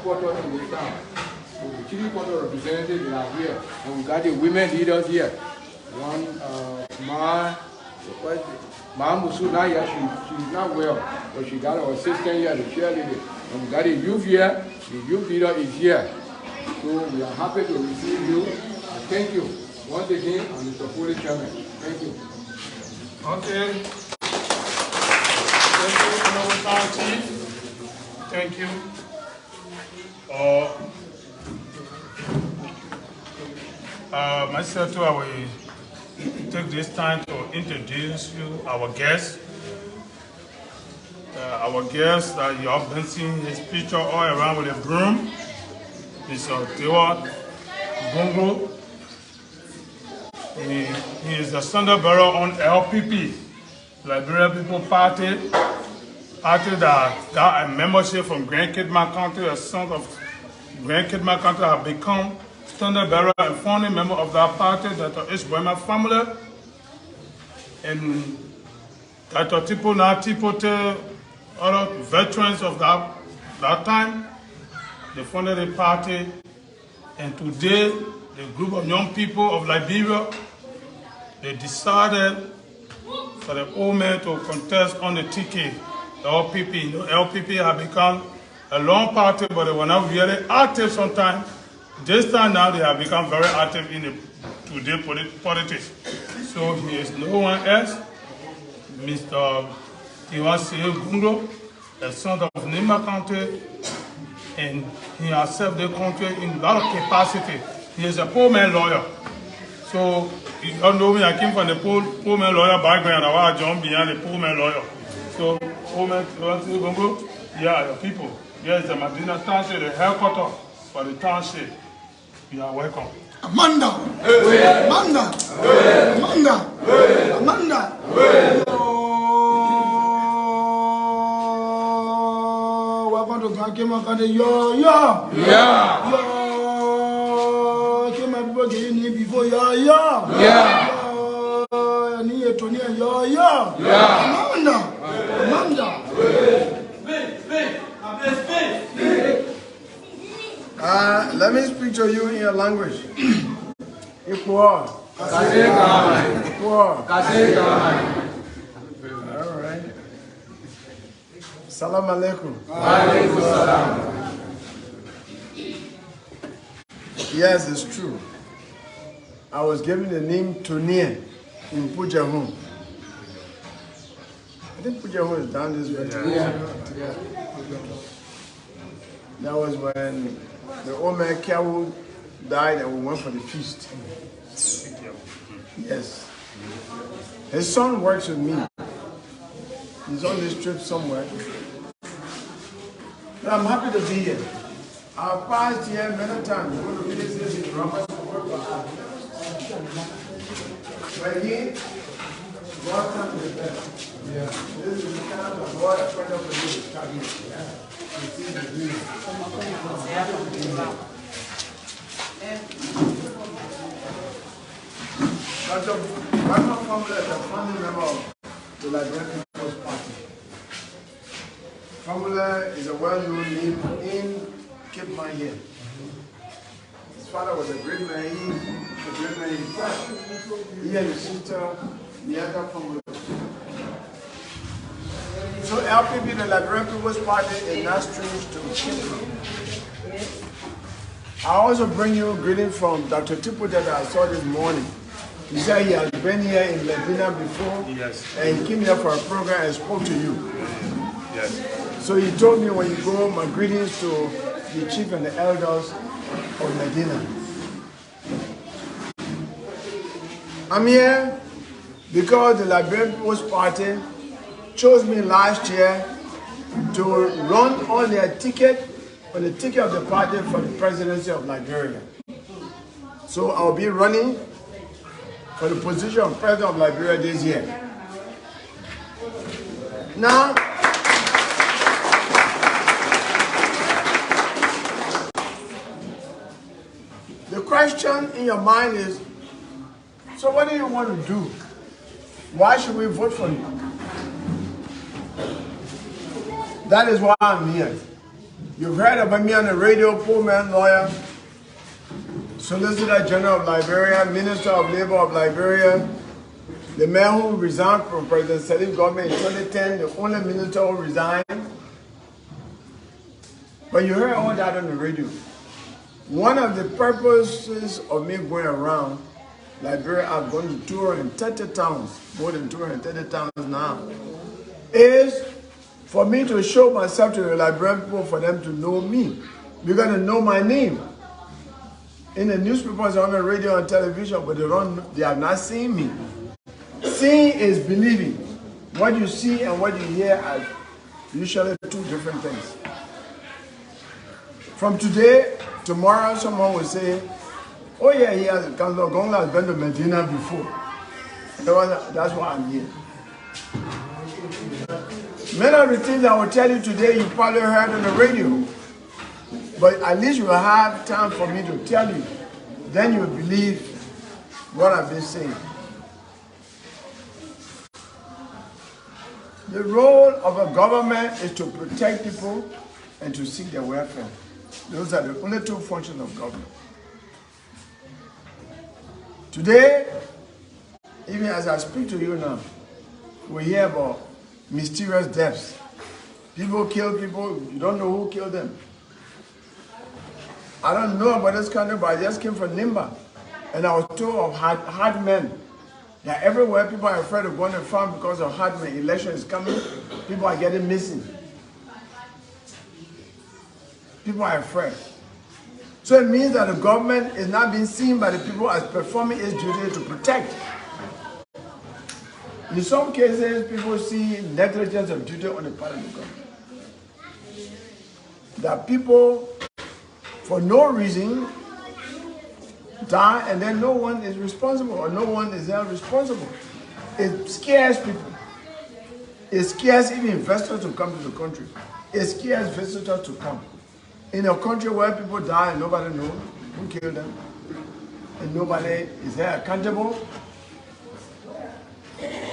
quarter in the town. So the 3 quarter representatives are here, and we got the women leaders here. One, Ma Musu, now here, she's not well, but she got her assistant here, the cheerleader. And we got the youth here, the youth leader is here. So we are happy to receive you, and thank you once again, and Mr. Police Chairman. Thank you. Okay. Thank you, Honorable Town Chief. Thank you. Myself too, I will take this time to introduce you our guest. Our guest that you have been seeing his picture all around with a broom. Mr. Tiawan Gongloe. He is the standard bearer on LPP, Liberia People Party that got a membership from Grand Kidman County. A son of Grand Kidman County have become standard bearer and founding member of that party, Dr. Ishboyma family. And Dr. Tipote, other veterans of that time, they founded a party. And today, the group of young people of Liberia, they decided for the old man to contest on the ticket, the LPP. You know, LPP have become a long party, but they were not really active sometimes. This time now, they have become very active in the today politics. So he is no one else, Mr. Tiawan Gongloe, the son of Nimba County, and he has served the country in a lot of capacity. He is a poor man lawyer. So, you don't know me, I came from the poor man lawyer background, I jumped behind the poor man lawyer. So, poor man Gongloe, yeah, the people. Yes, the Medina Township, the headquarters for the township. You are welcome. Amanda! Hey. Amanda! Hey. Amanda! Hey. Amanda! Hey. Welcome to Kakema Kande. Yo! Yeah! Yo! Came out before yo! Yeah! Yo! Need to near yo! Yeah! Amanda! Amanda! Let me speak to you in your language. All right. Salam alaikum. Yes, it's true. I was given the name Tonia in Pujahun. I think Pujahun is down this way. Yeah. That was when the old man Kiawu died and we went for the feast. Yes. His son works with me. He's on this trip somewhere. But I'm happy to be here. I've passed here many times. We're going to visit this in Ramos to work with us. But here, God comes to the best. Yeah. This is the kind of God I put up for you to come here. Yeah. You see the dream. Dr. Bama Family is a founding member of the Liberia People's Party. Family is a well-known name in Cape Mount here. His father was a great man. He and his sister, the other family. So LPP, the Liberia People's Party, is not strange to Cape Mount. I also bring you a greeting from Dr. Tipote that I saw this morning. He said he has been here in Liberia before, yes, and he came here for a program and spoke to you. Yes. So he told me when you go, my greetings to the chief and the elders of Medina. I'm here because the Liberia People's Party chose me last year to run on their ticket, on the ticket of the party for the presidency of Liberia. So I'll be running for the position of president of Liberia this year. Now, the question in your mind is, so what do you want to do? Why should we vote for you? That is why I'm here. You've heard about me on the radio, poor man lawyer, Solicitor General of Liberia, Minister of Labor of Liberia, the man who resigned from President Salif's government in 2010, the only minister who resigned. But you heard all that on the radio. One of the purposes of me going around Liberia, I've gone to 230 towns, more than 230 towns now, is for me to show myself to the Liberian people, for them to know me. You're going to know my name. In the newspapers, on the radio and television, but they have not seen me. Seeing is believing. What you see and what you hear are usually two different things. From today, tomorrow, someone will say, oh yeah, Tiawan Gongloe has been to Medina before. That's why I'm here. Many of the things I will tell you today, you probably heard on the radio. But at least you will have time for me to tell you. Then you will believe what I've been saying. The role of a government is to protect people and to seek their welfare. Those are the only two functions of government. Today, even as I speak to you now, we hear about mysterious deaths. People kill people, you don't know who killed them. I don't know about this country, but I just came from Nimba. And I was told of hard men. That everywhere people are afraid of going to farm because of hard men. Election is coming, people are getting missing. People are afraid. So it means that the government is not being seen by the people as performing its duty to protect. In some cases, people see negligence of duty on the part of the government. That people, for no reason, die and then no one is responsible or no one is held responsible. It scares people. It scares even investors to come to the country. It scares visitors to come. In a country where people die and nobody knows who killed them, and nobody is held accountable,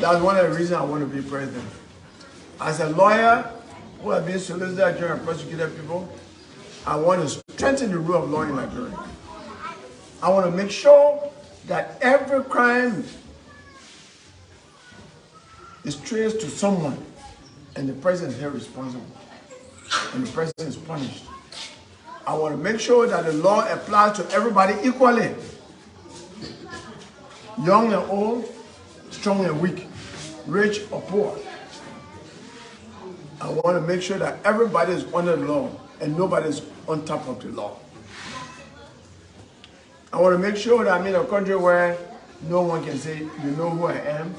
that's one of the reasons I want to be president. As a lawyer who has been solicitor general and prosecuted people, I want to strengthen the rule of law in Liberia. I want to make sure that every crime is traced to someone and the president is held responsible and the president is punished. I want to make sure that the law applies to everybody equally. Young and old, strong and weak, rich or poor. I want to make sure that everybody is under the law and nobody is on top of the law. I want to make sure that I'm in a country where no one can say, you know who I am.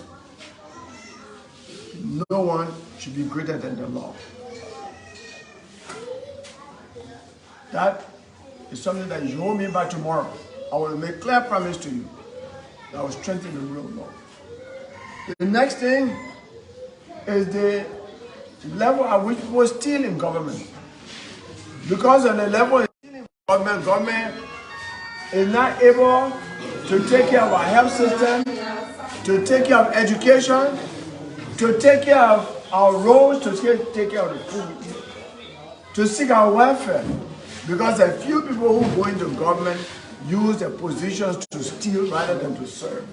No one should be greater than the law. That is something that you hold me by tomorrow. I want to make clear promise to you that I will strengthen the rule of law. The next thing is the level at which people steal in government. Because on the level of stealing in government is not able to take care of our health system, to take care of education, to take care of our roads, to take care of the food we eat, to seek our welfare. Because a few people who go into government use their positions to steal rather than to serve.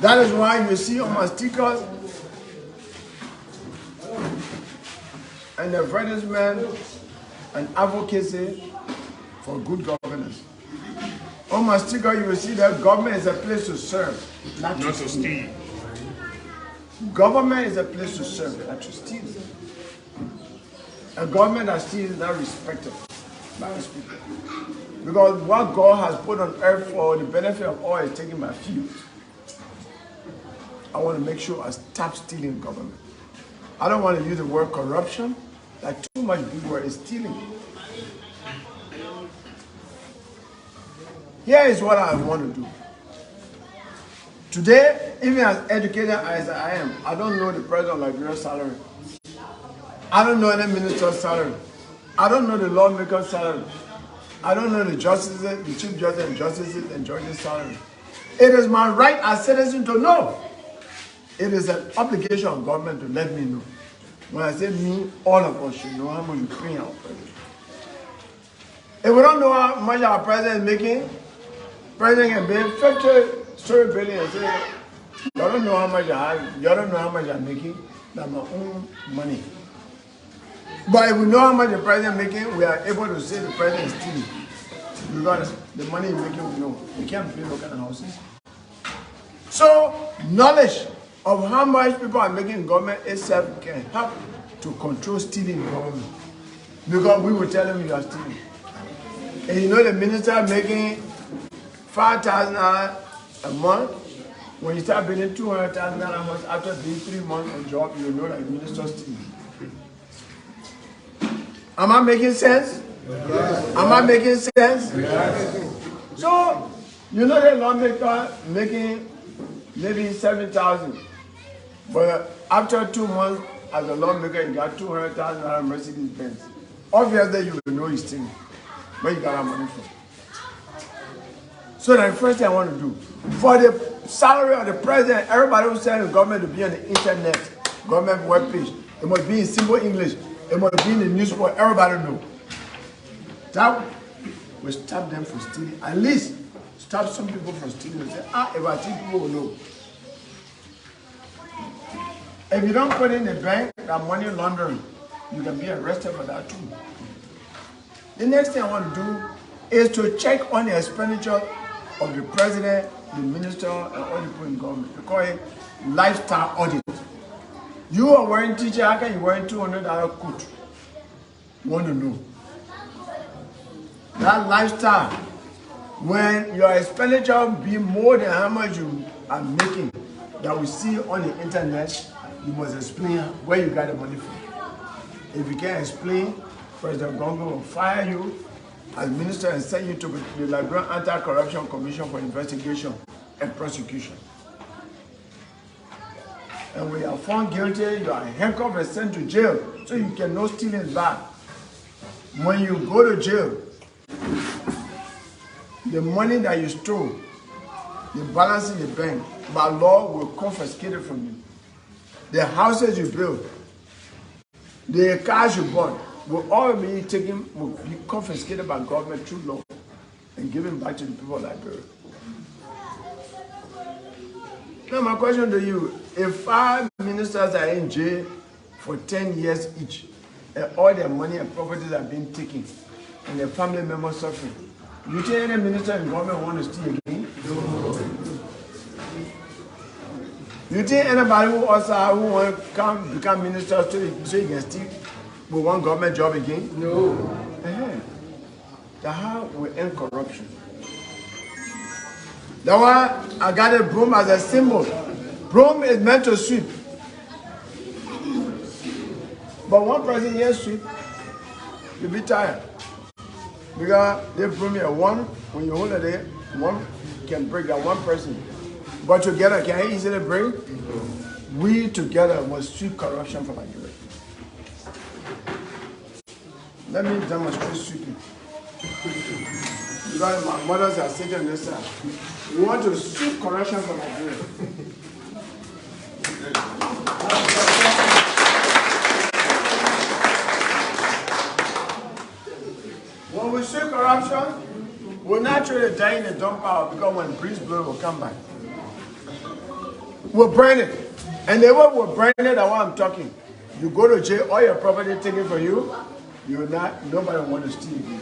That is why you see on my stickers an advertisement and advocacy for good governance. On my sticker, you will see that government is a place to serve, not to steal. Government is a place to serve, not to steal. A government that steals is not respected by its people. Because what God has put on earth for the benefit of all is taken by few. I want to make sure I stop stealing government. I don't want to use the word corruption, like too much big word is stealing. Here is what I want to do. Today, even as educated as I am, I don't know the president of Liberia's salary. I don't know any minister's salary. I don't know the lawmaker's salary. I don't know the justices, the chief justice and justices and judges' salary. It is my right as citizen to know. It is an obligation of government to let me know. When I say me, all of us should know how much we pay our president. If we don't know how much our president is making, president can pay 50 billion and say, you don't know how much I have, you don't know how much I'm making, that's my own money. But if we know how much the president is making, we are able to say the president is stealing. Because the money he's making, we know. We can't build those kind of houses. So, knowledge of how much people are making in government itself can help to control stealing in government. Because we will tell them you are stealing. And you know the minister making $5,000 a month. When you start billing $200,000 a month after being 3 months on job, you know that the minister is stealing. Am I making sense? Yes. Am I making sense? Yes. So, you know the lawmaker making maybe 7,000, but after 2 months as a lawmaker, you got $200,000 Mercedes Benz. Obviously, you will know he's stealing, where you got that money from. So, the first thing I want to do, for the salary of the president, everybody who's telling the government to be on the internet, government webpage, it must be in simple English. It must be in the newspaper, everybody know. That will stop them from stealing. At least stop some people from stealing and say, if I think people will know. If you don't put in the bank that money laundering, you can be arrested for that too. The next thing I want to do is to check on the expenditure of the president, the minister, and all the people in government. We call it lifestyle audit. You are wearing teacher, how can you wearing $200 coat? You want to know. That lifestyle, when your expenditure be more than how much you are making, that we see on the internet, you must explain where you got the money from. If you can't explain, President Gongloe will fire you as minister and send you to the Liberia Anti-Corruption Commission for investigation and prosecution. And when you are found guilty, you are handcuffed and sent to jail, so you cannot steal it back. When you go to jail, the money that you stole, the balance in the bank, by law will confiscate it from you. The houses you built, the cars you bought, will all be taken, will be confiscated by government through law and given back to the people of Liberia. Now my question to you, if 5 ministers are in jail for 10 years each, and all their money and properties are being taken, and their family members suffering, you think any minister in government want to steal again? No. You think anybody who want to become minister so he can steal with one government job again? No. That's how we end corruption. That's why I got a broom as a symbol. Broom is meant to sweep. But one person here sweep, you'll be tired. Because they broom here, one, when you hold it there, one can break that one person. But together, can I easily break? We together must sweep corruption from Nigeria. Let me demonstrate sweeping. Because my mothers are sitting on this side. We want to sweep corruption from Nigeria. When we sweep corruption, we'll naturally die in the dump power because when breeze blows, will come back. We'll burn it. And the way we'll burn it, that's why I'm talking. You go to jail, all your property taken from you, nobody will want to steal you.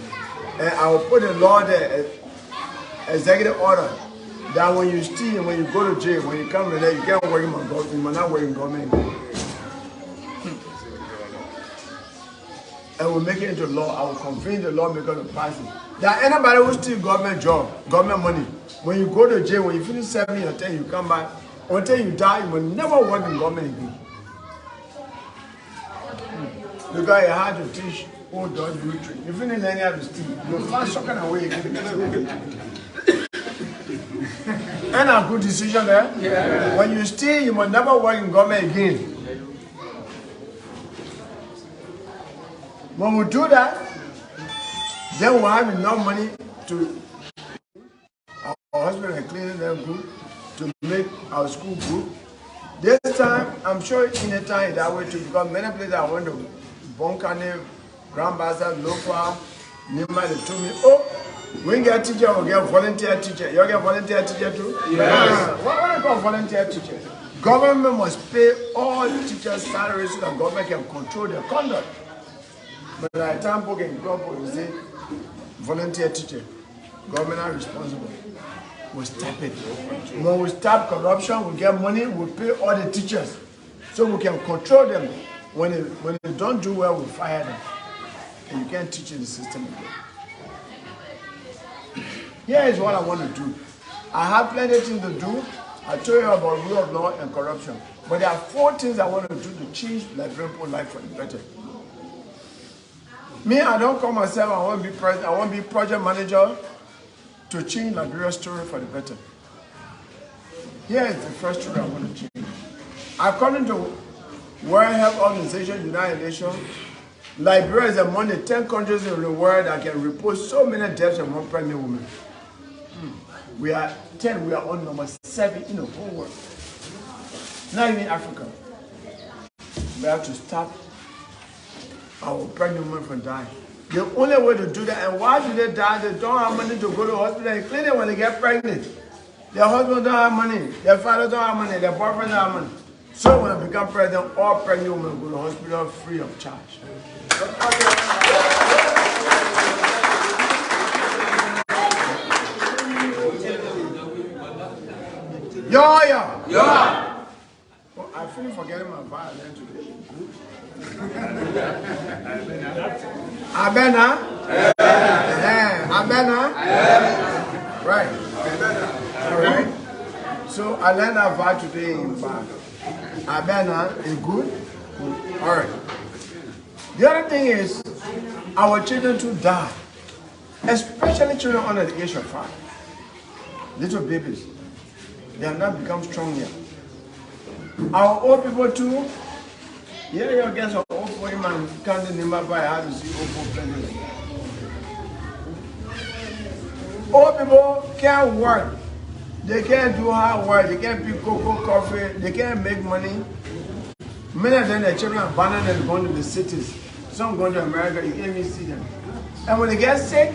And I will put a law there, executive order, that when you steal, when you go to jail, when you come to there, you can't work in my government, you must not work in government. And we'll make it into law. I will convene the lawmaker to pass it. That anybody who steal government job, government money, when you go to jail, when you finish serving your time, you come back, until you die, you will never work in government again. Because it's hard to teach old dog military. If you didn't learn how to steal, you'll fly sucking away again. And a good decision there. Yeah. When you steal, you must never work in government again. When we do that, then we'll have enough money to our hospital and cleaning them good, to make our school good. This time, I'm sure in a time that way too, because many places I went to Bonkane, Grand Bazaar, Lofa, Nima, they told me, oh, we get teacher, we get volunteer teacher. You get volunteer teacher too? Yes. What do you call volunteer teacher? Government must pay all teachers' salaries so that government can control their conduct. But at the time, people can say, volunteer teacher, government are responsible. We stop it. When we stop corruption, we get money, we pay all the teachers so we can control them. When they don't do well, we fire them. And you can't teach in the system again. Here is what I want to do. I have plenty of things to do. I told you about rule of law and corruption. But there are 4 things I want to do to change Liberian people's life for the better. Me, I don't call myself, I want to be president, I want to be project manager to change Liberia's story for the better. Here is the first story I want to change. According to World Health Organization, United Nations, Liberia is among the 10 countries in the world that can report so many deaths among pregnant women. We are 10, we are on number 7 in the whole world. Not even Africa. We have to stop our pregnant women from dying. The only way to do that, and why do they die? They don't have money to go to the hospital and clean it when they get pregnant. Their husband don't have money, their father don't have money, their boyfriend don't have money. So when I become president, all pregnant women go to the hospital free of charge. Yeah. Oh, I feel forgetting my violin today. Abena? Abena? Right. All right. So I learned that vibe today in Bar. Abena is good? All right. The other thing is, our children too die. Especially children under the age of 5. Little babies. They have not become strong yet. Our old people too. Yeah, you guys are old for him and can't remember how to see old people pregnant. Old people can't work. They can't do hard work. They can't pick cocoa, coffee. They can't make money. Many of them, their children are abandoned and going to the cities. Some going to America, you can't even see them. And when they get sick,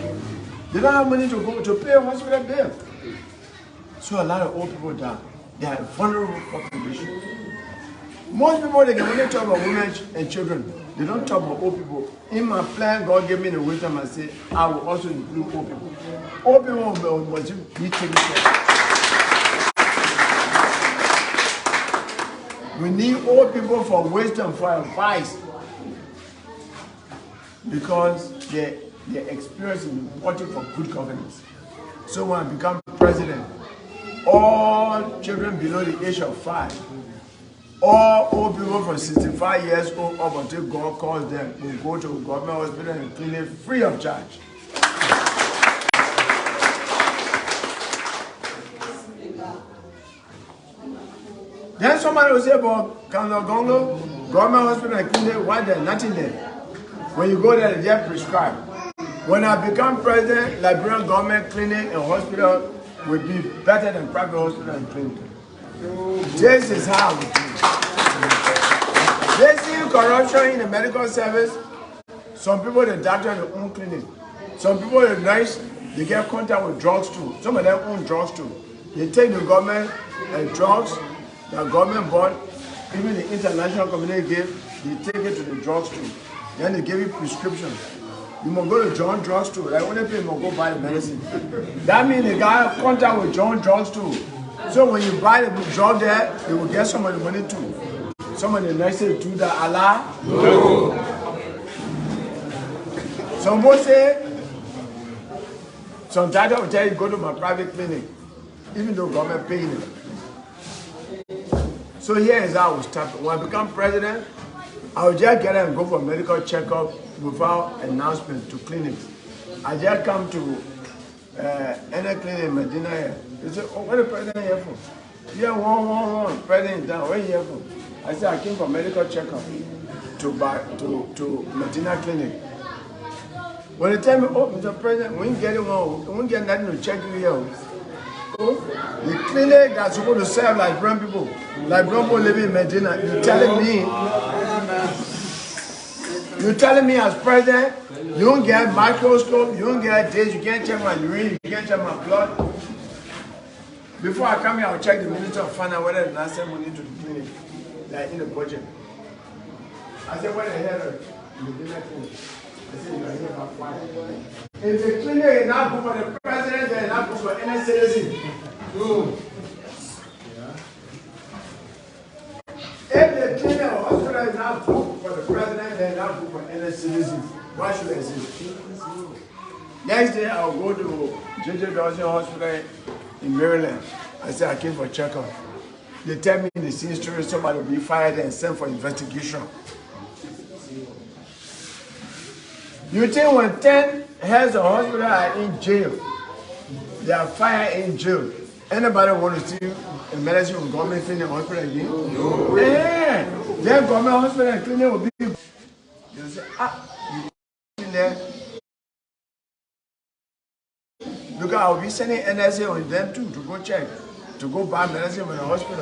they don't have money to go to pay a hospital bill. So a lot of old people die. They are a vulnerable population. Most people, they can only talk about women and children. They don't talk about old people. In my plan, God gave me the wisdom and said, I will also include old people. Old people must be taken care of. We need old people for wisdom, for advice. Because their experience is important for good governance. So when I become president, all children below the age of 5, all old people from 65 years old up until God calls them will go to a government hospital and clinic free of charge. Then somebody will say about Tiawan Gongloe, government hospital and clinic, why there's nothing there? When you go there, they just prescribe. When I become president, Liberian government clinic and hospital will be better than private hospital and clinic. This is how we do it. They see corruption in the medical service. Some people, the doctor, their own clinic. Some people, the nurse, they get contact with drugs too. Some of them own drugs too. They take the government drugs that government bought, even the international community gave, they take it to the drugs too. Then they give you prescription. You must go to John Drugs too. Like when they pay, you must go buy the medicine. That means the guy have contact with John Drugs too. So when you buy the drug there, they will get some of the money too. Some of the nurses do that. Allah. No. Some will say, some doctor will tell you go to my private clinic, even though government paying it. So here is how we start. When I become president, I will just get and go for medical checkup without announcement to clinics. I just come to any clinic in Medina here. They say, oh, what is the president here for? Yeah, one, president down. Where are you here for? I said, I came for medical checkup to Medina clinic. When they tell me, oh, Mr. President, we ain't getting one, we ain't getting nothing to check you here. Oh, the clinic that's supposed to serve Liberian people, like Brombo living in Medina, you're telling me as president, you don't get microscope, you don't get this, you can't check my urine, you can't check my blood. Before I come here, I'll check the Minister of Finance whether the last time we need to the clinic, like in the budget. I said, what the hell? I said, you are here about 5. If the clinic is not good for the president, then it's not good for any citizen. If the clinic or hospital is not good for the president, then it's not good for any citizen. Why should I say? Next day, I'll go to J.J. Dawson Hospital in Maryland. I say I came for checkup. They tell me the same story, somebody will be fired and sent for investigation. You think when 10 heads of hospital are in jail, they are fired in jail, anybody want to see a medicine from government clinic hospital again? No. Yeah. Then government hospital and clinic will be. You say, you in there. Because I'll be sending NSA on them too to go check, to go buy medicine from the hospital.